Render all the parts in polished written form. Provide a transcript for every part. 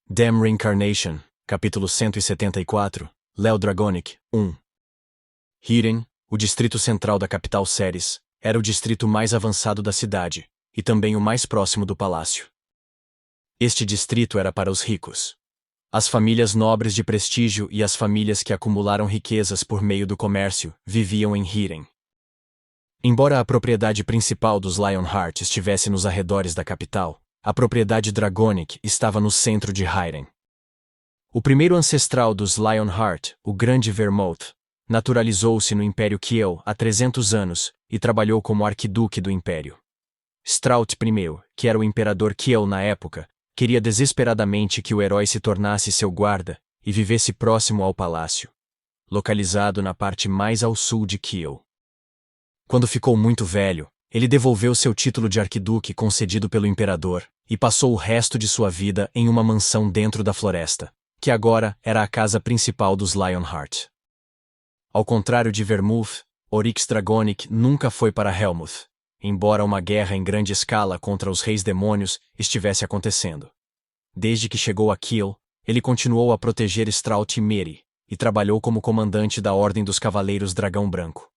Dam Reincarnation, capítulo 174, Léo Dragonic, 1. Hiren, o distrito central da capital Ceres, era o distrito mais avançado da cidade, e também o mais próximo do palácio. Este distrito era para os ricos. As famílias nobres de prestígio e as famílias que acumularam riquezas por meio do comércio viviam em Hiren. Embora a propriedade principal dos Lionheart estivesse nos arredores da capital, a propriedade Dragonic estava no centro de Hiren. O primeiro ancestral dos Lionheart, o Grande Vermouth, naturalizou-se no Império Kiel há 300 anos e trabalhou como arquiduque do Império. Straut I, que era o imperador Kiel na época, queria desesperadamente que o herói se tornasse seu guarda e vivesse próximo ao palácio, localizado na parte mais ao sul de Kiel. Quando ficou muito velho, ele devolveu seu título de arquiduque concedido pelo imperador e passou o resto de sua vida em uma mansão dentro da floresta, que agora era a casa principal dos Lionheart. Ao contrário de Vermouth, Oryx Dragonic nunca foi para Helmuth, embora uma guerra em grande escala contra os reis demônios estivesse acontecendo. Desde que chegou a Kiel, ele continuou a proteger Straut e Meri, e trabalhou como comandante da Ordem dos Cavaleiros Dragão Branco.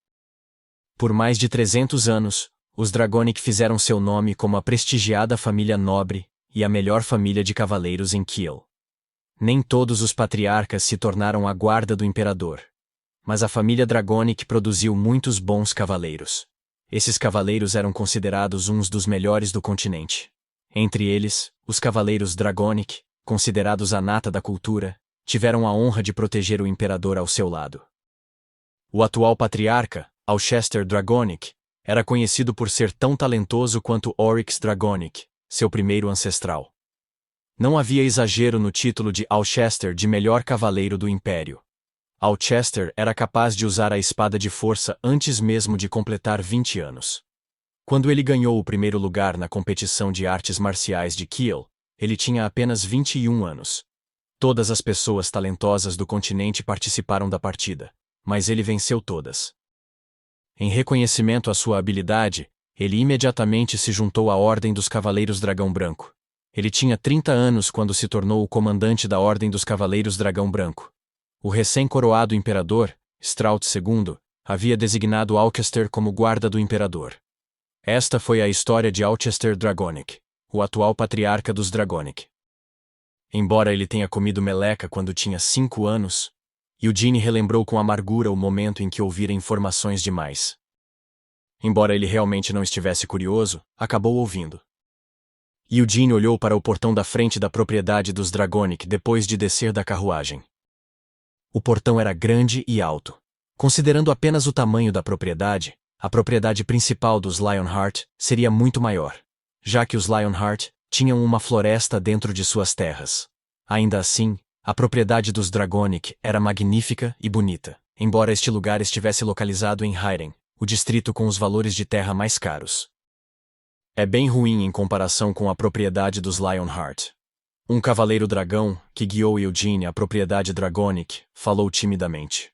Por mais de 300 anos, os Dragonic fizeram seu nome como a prestigiada família nobre e a melhor família de cavaleiros em Kiel. Nem todos os patriarcas se tornaram a guarda do imperador, mas a família Dragonic produziu muitos bons cavaleiros. Esses cavaleiros eram considerados uns dos melhores do continente. Entre eles, os cavaleiros Dragonic, considerados a nata da cultura, tiveram a honra de proteger o imperador ao seu lado. O atual patriarca, Alcester Dragonic, era conhecido por ser tão talentoso quanto Oryx Dragonic, seu primeiro ancestral. Não havia exagero no título de Alcester de melhor cavaleiro do Império. Alcester era capaz de usar a espada de força antes mesmo de completar 20 anos. Quando ele ganhou o primeiro lugar na competição de artes marciais de Kiel, ele tinha apenas 21 anos. Todas as pessoas talentosas do continente participaram da partida, mas ele venceu todas. Em reconhecimento à sua habilidade, ele imediatamente se juntou à Ordem dos Cavaleiros Dragão Branco. Ele tinha 30 anos quando se tornou o comandante da Ordem dos Cavaleiros Dragão Branco. O recém-coroado imperador, Straut II, havia designado Alcester como guarda do imperador. Esta foi a história de Alcester Dragonic, o atual patriarca dos Dragonic. Embora ele tenha comido meleca quando tinha 5 anos, Eugene relembrou com amargura o momento em que ouvira informações demais. Embora ele realmente não estivesse curioso, acabou ouvindo. Eugene olhou para o portão da frente da propriedade dos Dragonic depois de descer da carruagem. O portão era grande e alto. Considerando apenas o tamanho da propriedade, a propriedade principal dos Lionheart seria muito maior, já que os Lionheart tinham uma floresta dentro de suas terras. Ainda assim, a propriedade dos Dragonic era magnífica e bonita, embora este lugar estivesse localizado em Hiren, o distrito com os valores de terra mais caros. É bem ruim em comparação com a propriedade dos Lionheart. Um cavaleiro dragão, que guiou Eugene à propriedade Dragonic, falou timidamente.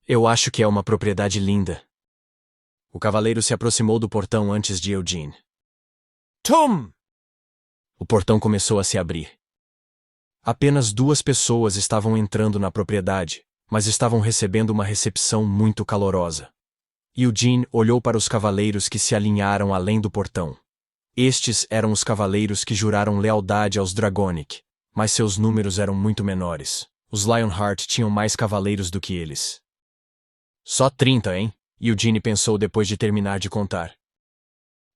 Eu acho que é uma propriedade linda. O cavaleiro se aproximou do portão antes de Eugene. Tom! O portão começou a se abrir. Apenas 2 pessoas estavam entrando na propriedade, mas estavam recebendo uma recepção muito calorosa. Eugene olhou para os cavaleiros que se alinharam além do portão. Estes eram os cavaleiros que juraram lealdade aos Dragonic, mas seus números eram muito menores. Os Lionheart tinham mais cavaleiros do que eles. Só 30, hein? Eugene pensou depois de terminar de contar.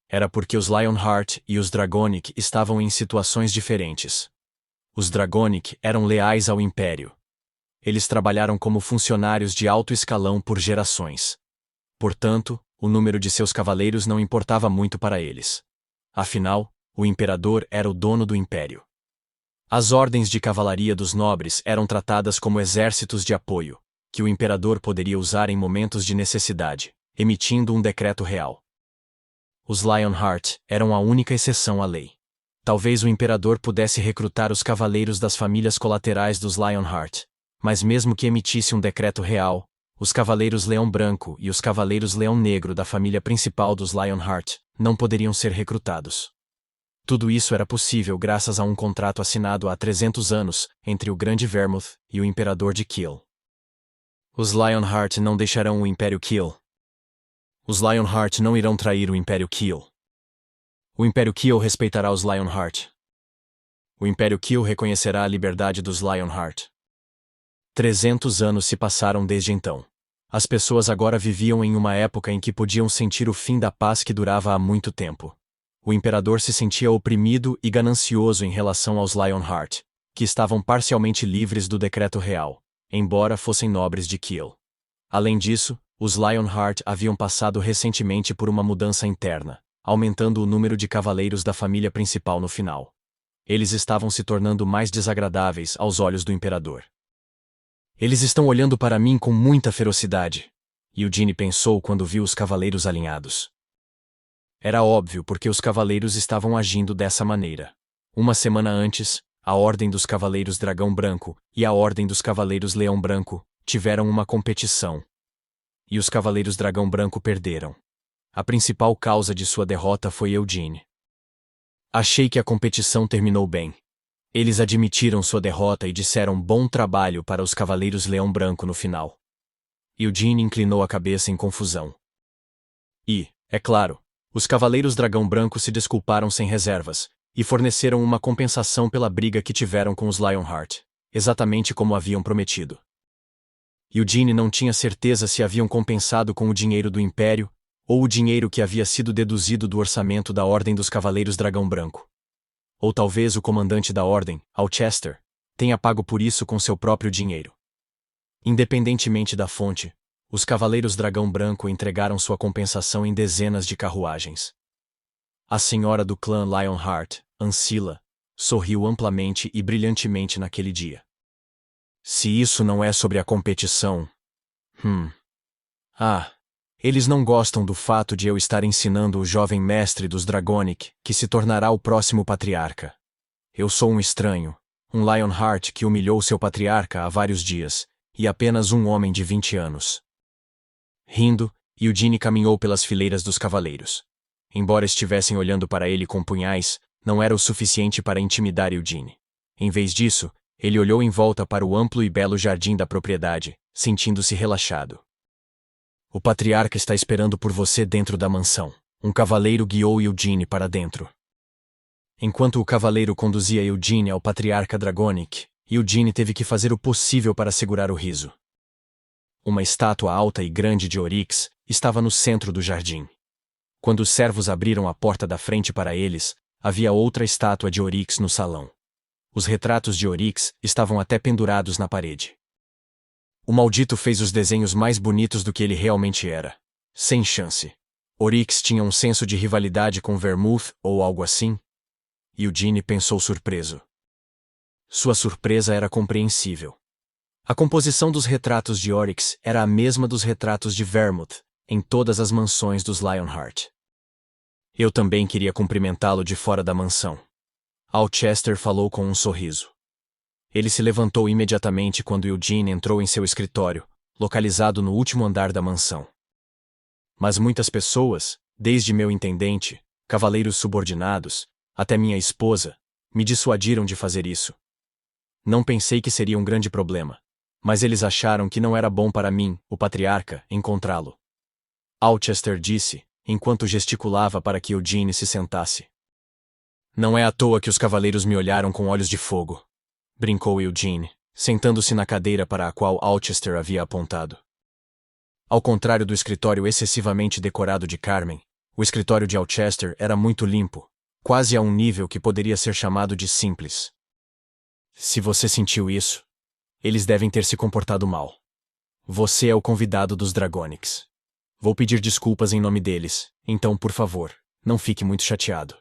Era porque os Lionheart e os Dragonic estavam em situações diferentes. Os Dragonic eram leais ao Império. Eles trabalharam como funcionários de alto escalão por gerações. Portanto, o número de seus cavaleiros não importava muito para eles. Afinal, o imperador era o dono do Império. As ordens de cavalaria dos nobres eram tratadas como exércitos de apoio, que o imperador poderia usar em momentos de necessidade, emitindo um decreto real. Os Lionheart eram a única exceção à lei. Talvez o imperador pudesse recrutar os cavaleiros das famílias colaterais dos Lionheart, mas mesmo que emitisse um decreto real, os cavaleiros Leão Branco e os cavaleiros Leão Negro da família principal dos Lionheart não poderiam ser recrutados. Tudo isso era possível graças a um contrato assinado há 300 anos entre o Grande Vermouth e o Imperador de Kiel. Os Lionheart não deixarão o Império Kiel. Os Lionheart não irão trair o Império Kiel. O Império Kiel respeitará os Lionheart. O Império Kiel reconhecerá a liberdade dos Lionheart. 300 anos se passaram desde então. As pessoas agora viviam em uma época em que podiam sentir o fim da paz que durava há muito tempo. O imperador se sentia oprimido e ganancioso em relação aos Lionheart, que estavam parcialmente livres do decreto real, embora fossem nobres de Kiel. Além disso, os Lionheart haviam passado recentemente por uma mudança interna, aumentando o número de cavaleiros da família principal no final. Eles estavam se tornando mais desagradáveis aos olhos do imperador. Eles estão olhando para mim com muita ferocidade, Eugene pensou quando viu os cavaleiros alinhados. Era óbvio porque os cavaleiros estavam agindo dessa maneira. Uma semana antes, a Ordem dos Cavaleiros Dragão Branco e a Ordem dos Cavaleiros Leão Branco tiveram uma competição. E os Cavaleiros Dragão Branco perderam. A principal causa de sua derrota foi Eugene. Achei que a competição terminou bem. Eles admitiram sua derrota e disseram bom trabalho para os Cavaleiros Leão Branco no final. Eugene inclinou a cabeça em confusão. E, é claro, os Cavaleiros Dragão Branco se desculparam sem reservas, e forneceram uma compensação pela briga que tiveram com os Lionheart, exatamente como haviam prometido. Eugene não tinha certeza se haviam compensado com o dinheiro do Império, ou o dinheiro que havia sido deduzido do orçamento da Ordem dos Cavaleiros Dragão Branco. Ou talvez o comandante da Ordem, Alcester, tenha pago por isso com seu próprio dinheiro. Independentemente da fonte, os Cavaleiros Dragão Branco entregaram sua compensação em dezenas de carruagens. A senhora do clã Lionheart, Ancilla, sorriu amplamente e brilhantemente naquele dia. Se isso não é sobre a competição... eles não gostam do fato de eu estar ensinando o jovem mestre dos Dragonic, que se tornará o próximo patriarca. Eu sou um estranho, um Lionheart que humilhou seu patriarca há vários dias, e apenas um homem de 20 anos. Rindo, Eugene caminhou pelas fileiras dos cavaleiros. Embora estivessem olhando para ele com punhais, não era o suficiente para intimidar Eugene. Em vez disso, ele olhou em volta para o amplo e belo jardim da propriedade, sentindo-se relaxado. O patriarca está esperando por você dentro da mansão. Um cavaleiro guiou Eugene para dentro. Enquanto o cavaleiro conduzia Eugene ao patriarca Dragonic, Eugene teve que fazer o possível para segurar o riso. Uma estátua alta e grande de Oryx estava no centro do jardim. Quando os servos abriram a porta da frente para eles, havia outra estátua de Oryx no salão. Os retratos de Oryx estavam até pendurados na parede. O maldito fez os desenhos mais bonitos do que ele realmente era. Sem chance. Oryx tinha um senso de rivalidade com Vermouth ou algo assim? Eugene pensou surpreso. Sua surpresa era compreensível. A composição dos retratos de Oryx era a mesma dos retratos de Vermouth, em todas as mansões dos Lionheart. Eu também queria cumprimentá-lo de fora da mansão. Alcester falou com um sorriso. Ele se levantou imediatamente quando Eugene entrou em seu escritório, localizado no último andar da mansão. Mas muitas pessoas, desde meu intendente, cavaleiros subordinados, até minha esposa, me dissuadiram de fazer isso. Não pensei que seria um grande problema, mas eles acharam que não era bom para mim, o patriarca, encontrá-lo. Alcester disse, enquanto gesticulava para que Eugene se sentasse. Não é à toa que os cavaleiros me olharam com olhos de fogo, brincou Eugene, sentando-se na cadeira para a qual Alcester havia apontado. Ao contrário do escritório excessivamente decorado de Carmen, o escritório de Alcester era muito limpo, quase a um nível que poderia ser chamado de simples. Se você sentiu isso, eles devem ter se comportado mal. Você é o convidado dos Dragonics. Vou pedir desculpas em nome deles, então, por favor, não fique muito chateado.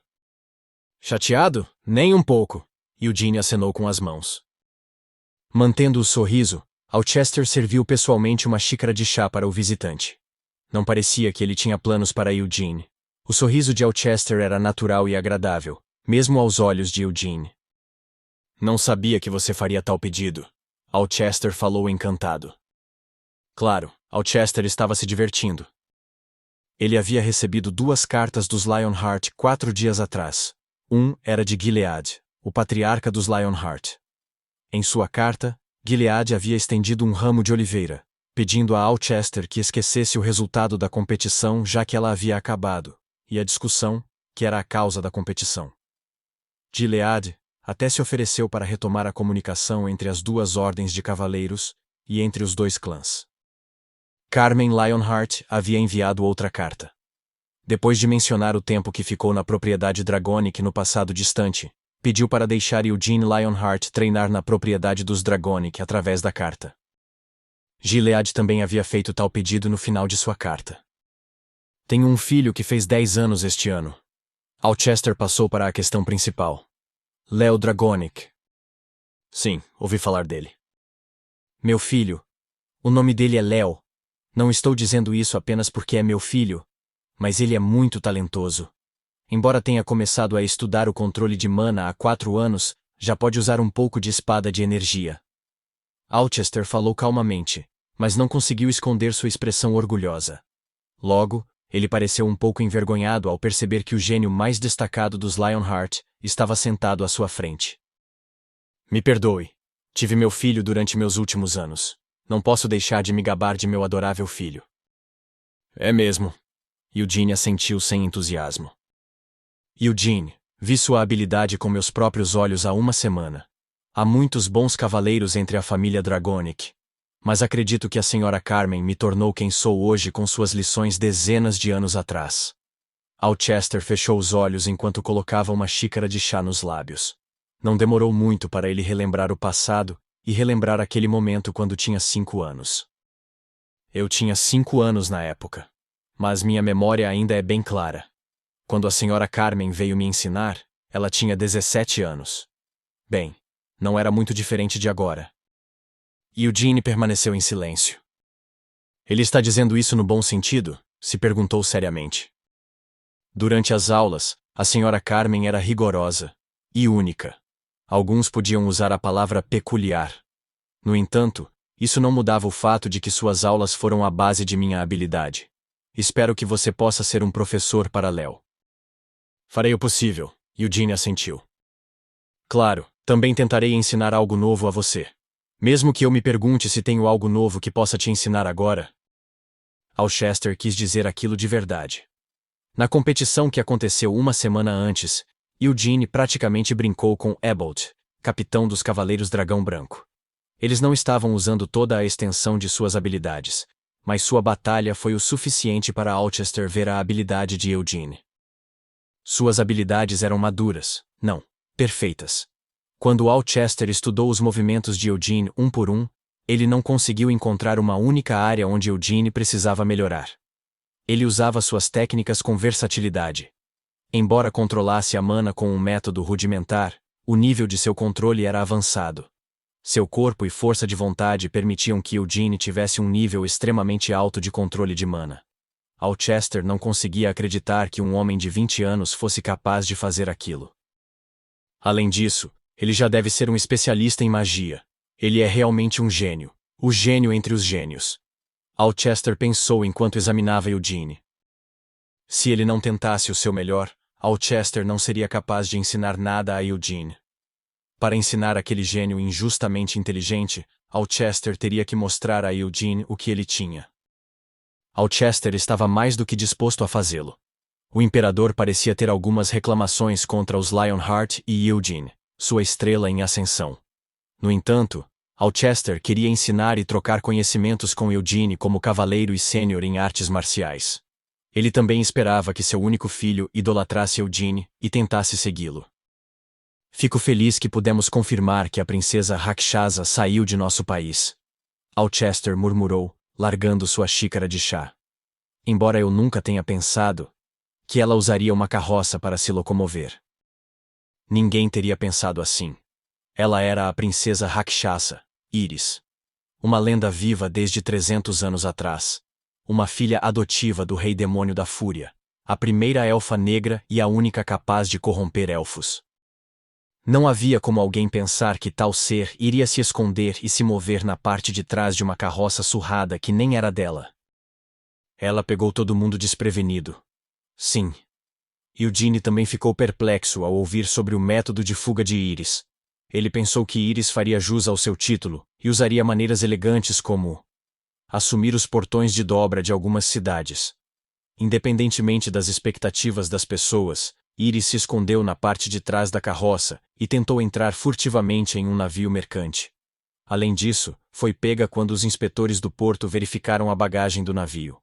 Chateado? Nem um pouco. Eugene acenou com as mãos. Mantendo o sorriso, Alcester serviu pessoalmente uma xícara de chá para o visitante. Não parecia que ele tinha planos para Eugene. O sorriso de Alcester era natural e agradável, mesmo aos olhos de Eugene. Não sabia que você faria tal pedido. Alcester falou encantado. Claro, Alcester estava se divertindo. Ele havia recebido 2 cartas dos Lionheart 4 dias atrás. Um era de Gilead, o patriarca dos Lionheart. Em sua carta, Gilead havia estendido um ramo de oliveira, pedindo a Alcester que esquecesse o resultado da competição já que ela havia acabado, e a discussão, que era a causa da competição. Gilead até se ofereceu para retomar a comunicação entre as duas ordens de cavaleiros e entre os dois clãs. Carmen Lionheart havia enviado outra carta. Depois de mencionar o tempo que ficou na propriedade Dragonic no passado distante, pediu para deixar Eugene Lionheart treinar na propriedade dos Dragonic através da carta. Gilead também havia feito tal pedido no final de sua carta. Tenho um filho que fez 10 anos este ano. Alcester passou para a questão principal. Leo Dragonic. Sim, ouvi falar dele. Meu filho. O nome dele é Leo. Não estou dizendo isso apenas porque é meu filho, mas ele é muito talentoso. Embora tenha começado a estudar o controle de mana há 4 anos, já pode usar um pouco de espada de energia. Alcester falou calmamente, mas não conseguiu esconder sua expressão orgulhosa. Logo, ele pareceu um pouco envergonhado ao perceber que o gênio mais destacado dos Lionheart estava sentado à sua frente. Me perdoe. Tive meu filho durante meus últimos anos. Não posso deixar de me gabar de meu adorável filho. É mesmo. Eugene assentiu sem entusiasmo. Eugene, vi sua habilidade com meus próprios olhos há uma semana. Há muitos bons cavaleiros entre a família Dragonic. Mas acredito que a senhora Carmen me tornou quem sou hoje com suas lições dezenas de anos atrás. Alcester fechou os olhos enquanto colocava uma xícara de chá nos lábios. Não demorou muito para ele relembrar o passado e relembrar aquele momento quando tinha 5 anos. Eu tinha 5 anos na época. Mas minha memória ainda é bem clara. Quando a senhora Carmen veio me ensinar, ela tinha 17 anos. Bem, não era muito diferente de agora. Eugene permaneceu em silêncio. Ele está dizendo isso no bom sentido? Se perguntou seriamente. Durante as aulas, a senhora Carmen era rigorosa e única. Alguns podiam usar a palavra peculiar. No entanto, isso não mudava o fato de que suas aulas foram a base de minha habilidade. Espero que você possa ser um professor para Leo. Farei o possível, Eugene assentiu. Claro, também tentarei ensinar algo novo a você. Mesmo que eu me pergunte se tenho algo novo que possa te ensinar agora. Alcester quis dizer aquilo de verdade. Na competição que aconteceu uma semana antes, Eugene praticamente brincou com Ebold, capitão dos Cavaleiros Dragão Branco. Eles não estavam usando toda a extensão de suas habilidades, mas sua batalha foi o suficiente para Alcester ver a habilidade de Eugene. Suas habilidades eram maduras, não perfeitas. Quando Alcester estudou os movimentos de Eugene um por um, ele não conseguiu encontrar uma única área onde Eugene precisava melhorar. Ele usava suas técnicas com versatilidade. Embora controlasse a mana com um método rudimentar, o nível de seu controle era avançado. Seu corpo e força de vontade permitiam que Eugene tivesse um nível extremamente alto de controle de mana. Alcester não conseguia acreditar que um homem de 20 anos fosse capaz de fazer aquilo. Além disso, ele já deve ser um especialista em magia. Ele é realmente um gênio. O gênio entre os gênios. Alcester pensou enquanto examinava Eugene. Se ele não tentasse o seu melhor, Alcester não seria capaz de ensinar nada a Eugene. Para ensinar aquele gênio injustamente inteligente, Alcester teria que mostrar a Eugene o que ele tinha. Alcester estava mais do que disposto a fazê-lo. O imperador parecia ter algumas reclamações contra os Lionheart e Eugene, sua estrela em ascensão. No entanto, Alcester queria ensinar e trocar conhecimentos com Eugene como cavaleiro e sênior em artes marciais. Ele também esperava que seu único filho idolatrasse Eugene e tentasse segui-lo. Fico feliz que pudemos confirmar que a princesa Rakshasa saiu de nosso país. Alcester murmurou, largando sua xícara de chá. Embora eu nunca tenha pensado que ela usaria uma carroça para se locomover. Ninguém teria pensado assim. Ela era a princesa Rakshasa, Iris. Uma lenda viva desde 300 anos atrás. Uma filha adotiva do rei demônio da fúria. A primeira elfa negra e a única capaz de corromper elfos. Não havia como alguém pensar que tal ser iria se esconder e se mover na parte de trás de uma carroça surrada que nem era dela. Ela pegou todo mundo desprevenido. Sim. Eugene também ficou perplexo ao ouvir sobre o método de fuga de Iris. Ele pensou que Iris faria jus ao seu título e usaria maneiras elegantes como assumir os portões de dobra de algumas cidades. Independentemente das expectativas das pessoas, Iris se escondeu na parte de trás da carroça e tentou entrar furtivamente em um navio mercante. Além disso, foi pega quando os inspetores do porto verificaram a bagagem do navio.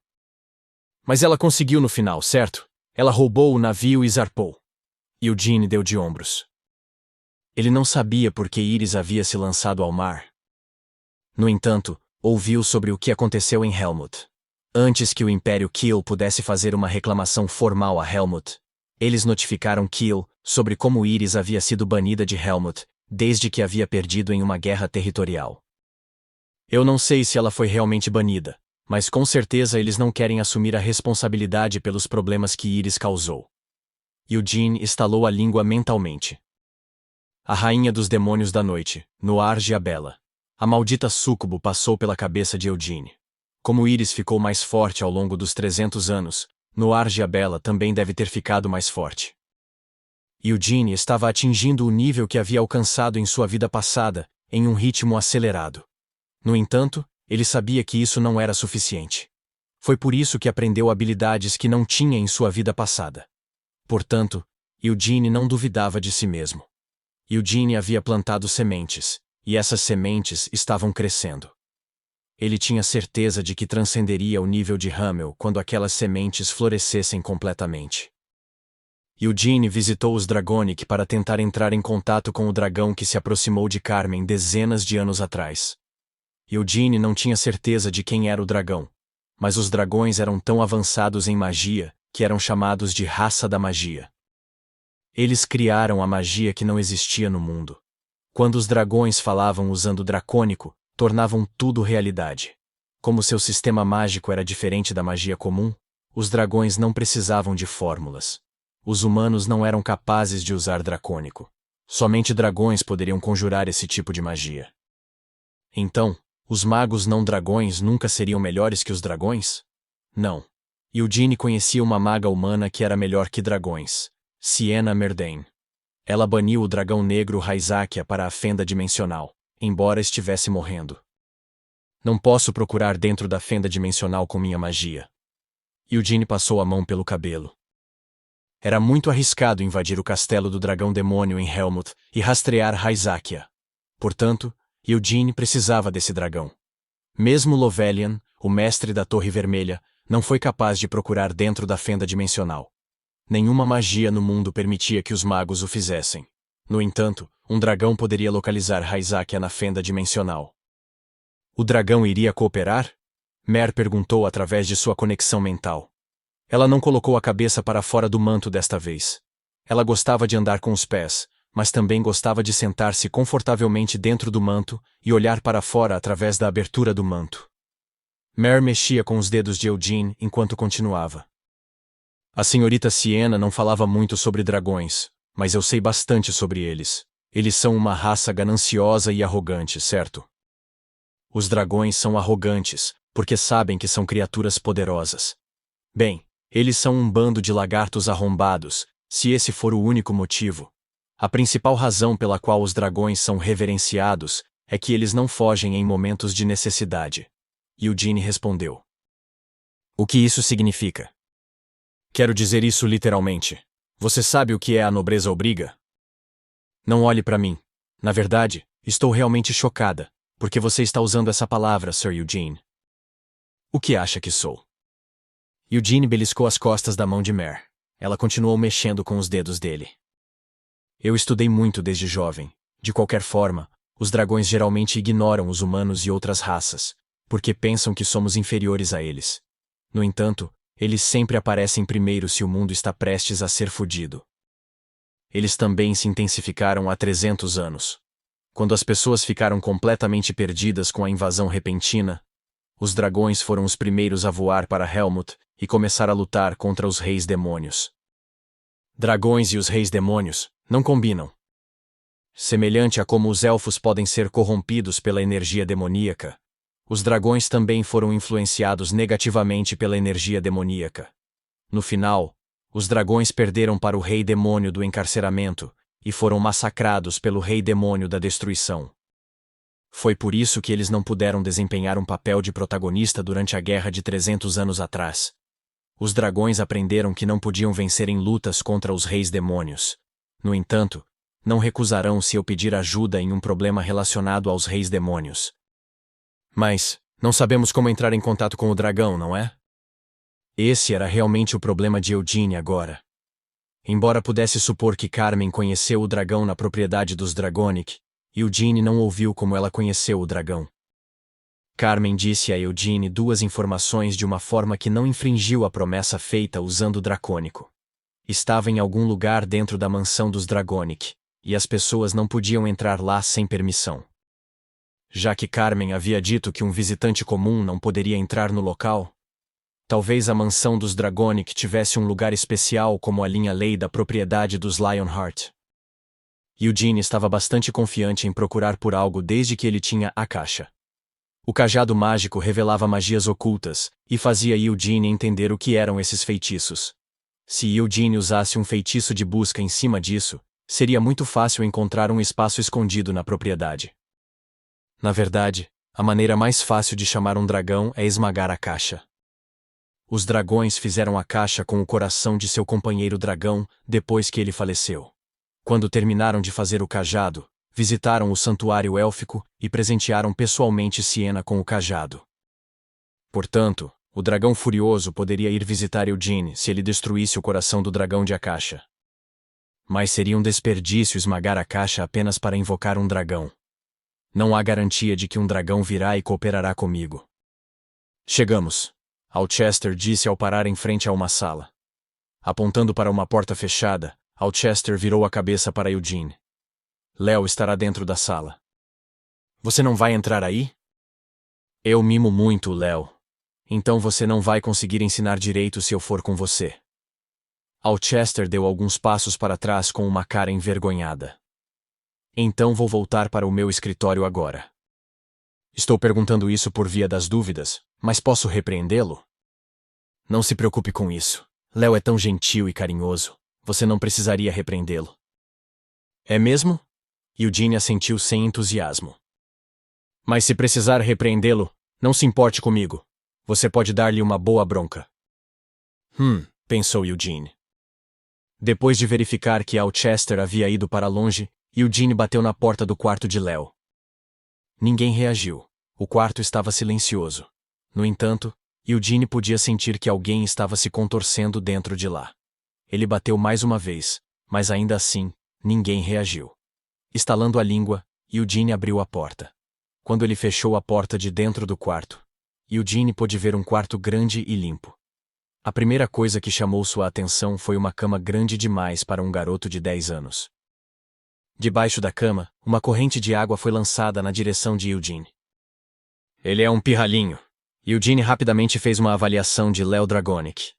Mas ela conseguiu no final, certo? Ela roubou o navio e zarpou. Eugene deu de ombros. Ele não sabia por que Iris havia se lançado ao mar. No entanto, ouviu sobre o que aconteceu em Helmut. Antes que o Império Kiel pudesse fazer uma reclamação formal a Helmut, eles notificaram Kiel sobre como Iris havia sido banida de Helmut desde que havia perdido em uma guerra territorial. Eu não sei se ela foi realmente banida, mas com certeza eles não querem assumir a responsabilidade pelos problemas que Iris causou. Eugene estalou a língua mentalmente. A rainha dos demônios da noite, Noarge a Bela. A maldita súcubo passou pela cabeça de Eugene. Como Iris ficou mais forte ao longo dos 300 anos, Noarge a Bela também deve ter ficado mais forte. Eugene estava atingindo o nível que havia alcançado em sua vida passada, em um ritmo acelerado. No entanto, ele sabia que isso não era suficiente. Foi por isso que aprendeu habilidades que não tinha em sua vida passada. Portanto, Eugene não duvidava de si mesmo. Eugene havia plantado sementes, e essas sementes estavam crescendo. Ele tinha certeza de que transcenderia o nível de Hamel quando aquelas sementes florescessem completamente. Eugene visitou os Dragonic para tentar entrar em contato com o dragão que se aproximou de Carmen dezenas de anos atrás. Eugene não tinha certeza de quem era o dragão, mas os dragões eram tão avançados em magia que eram chamados de raça da magia. Eles criaram a magia que não existia no mundo. Quando os dragões falavam usando dracônico, tornavam tudo realidade. Como seu sistema mágico era diferente da magia comum, os dragões não precisavam de fórmulas. Os humanos não eram capazes de usar dracônico. Somente dragões poderiam conjurar esse tipo de magia. Então, os magos não dragões nunca seriam melhores que os dragões? Não. Eugene conhecia uma maga humana que era melhor que dragões, Sienna Merdane. Ela baniu o dragão negro Raizakia para a fenda dimensional, embora estivesse morrendo. Não posso procurar dentro da fenda dimensional com minha magia. Eugene passou a mão pelo cabelo. Era muito arriscado invadir o castelo do dragão demônio em Helmut e rastrear Raizakia. Portanto, Eugene precisava desse dragão. Mesmo Lovelian, o mestre da Torre Vermelha, não foi capaz de procurar dentro da fenda dimensional. Nenhuma magia no mundo permitia que os magos o fizessem. No entanto, um dragão poderia localizar Raizakia na fenda dimensional. O dragão iria cooperar? Mer perguntou através de sua conexão mental. Ela não colocou a cabeça para fora do manto desta vez. Ela gostava de andar com os pés, mas também gostava de sentar-se confortavelmente dentro do manto e olhar para fora através da abertura do manto. Mer mexia com os dedos de Eugene enquanto continuava. A senhorita Sienna não falava muito sobre dragões, mas eu sei bastante sobre eles. Eles são uma raça gananciosa e arrogante, certo? Os dragões são arrogantes, porque sabem que são criaturas poderosas. Bem, eles são um bando de lagartos arrombados, se esse for o único motivo. A principal razão pela qual os dragões são reverenciados é que eles não fogem em momentos de necessidade. Eugene respondeu. O que isso significa? Quero dizer isso literalmente. Você sabe o que é a nobreza obriga? Não olhe para mim. Na verdade, estou realmente chocada, porque você está usando essa palavra, Sir Eugene. O que acha que sou? Eugene beliscou as costas da mão de Mer. Ela continuou mexendo com os dedos dele. Eu estudei muito desde jovem. De qualquer forma, os dragões geralmente ignoram os humanos e outras raças, porque pensam que somos inferiores a eles. No entanto, eles sempre aparecem primeiro se o mundo está prestes a ser fodido. Eles também se intensificaram há 300 anos. Quando as pessoas ficaram completamente perdidas com a invasão repentina, os dragões foram os primeiros a voar para Helmut e começar a lutar contra os reis demônios. Dragões e os reis demônios não combinam. Semelhante a como os elfos podem ser corrompidos pela energia demoníaca, os dragões também foram influenciados negativamente pela energia demoníaca. No final, Os dragões perderam para o Rei Demônio do Encarceramento e foram massacrados pelo Rei Demônio da Destruição. Foi por isso que eles não puderam desempenhar um papel de protagonista durante a Guerra de 300 anos atrás. Os dragões aprenderam que não podiam vencer em lutas contra os reis demônios. No entanto, não recusarão se eu pedir ajuda em um problema relacionado aos reis demônios. Mas, não sabemos como entrar em contato com o dragão, não é? Esse era realmente o problema de Eugene agora. Embora pudesse supor que Carmen conheceu o dragão na propriedade dos Dragonic, Eugene não ouviu como ela conheceu o dragão. Carmen disse a Eugene duas informações de uma forma que não infringiu a promessa feita usando o dracônico. Estava em algum lugar dentro da mansão dos Dragonic, e as pessoas não podiam entrar lá sem permissão. Já que Carmen havia dito que um visitante comum não poderia entrar no local, talvez a mansão dos Dragonic tivesse um lugar especial como a linha-lei da propriedade dos Lionheart. Eugene estava bastante confiante em procurar por algo desde que ele tinha a caixa. O cajado mágico revelava magias ocultas e fazia Eugene entender o que eram esses feitiços. Se Eugene usasse um feitiço de busca em cima disso, seria muito fácil encontrar um espaço escondido na propriedade. Na verdade, a maneira mais fácil de chamar um dragão é esmagar a caixa. Os dragões fizeram a caixa com o coração de seu companheiro dragão depois que ele faleceu. Quando terminaram de fazer o cajado, visitaram o santuário élfico e presentearam pessoalmente Siena com o cajado. Portanto, o dragão furioso poderia ir visitar Eugene se ele destruísse o coração do dragão de Akasha. Mas seria um desperdício esmagar a caixa apenas para invocar um dragão. Não há garantia de que um dragão virá e cooperará comigo. Chegamos, Alcester disse ao parar em frente a uma sala. Apontando para uma porta fechada, Alcester virou a cabeça para Eugene. Léo estará dentro da sala. Você não vai entrar aí? Eu mimo muito, Léo. Então você não vai conseguir ensinar direito se eu for com você. Alcester deu alguns passos para trás com uma cara envergonhada. Então vou voltar para o meu escritório agora. Estou perguntando isso por via das dúvidas, mas posso repreendê-lo? Não se preocupe com isso. Léo é tão gentil e carinhoso. Você não precisaria repreendê-lo. É mesmo? Eugene assentiu sem entusiasmo. Mas se precisar repreendê-lo, não se importe comigo. Você pode dar-lhe uma boa bronca. Pensou Eugene. Depois de verificar que Alcester havia ido para longe, Eugene bateu na porta do quarto de Léo. Ninguém reagiu. O quarto estava silencioso. No entanto, Eugene podia sentir que alguém estava se contorcendo dentro de lá. Ele bateu mais uma vez, mas ainda assim, ninguém reagiu. Estalando a língua, Eugene abriu a porta. Quando ele fechou a porta de dentro do quarto, Eugene pôde ver um quarto grande e limpo. A primeira coisa que chamou sua atenção foi uma cama grande demais para um garoto de 10 anos. Debaixo da cama, uma corrente de água foi lançada na direção de Eugene. Ele é um pirralhinho. Eugene rapidamente fez uma avaliação de Léo Dragonic.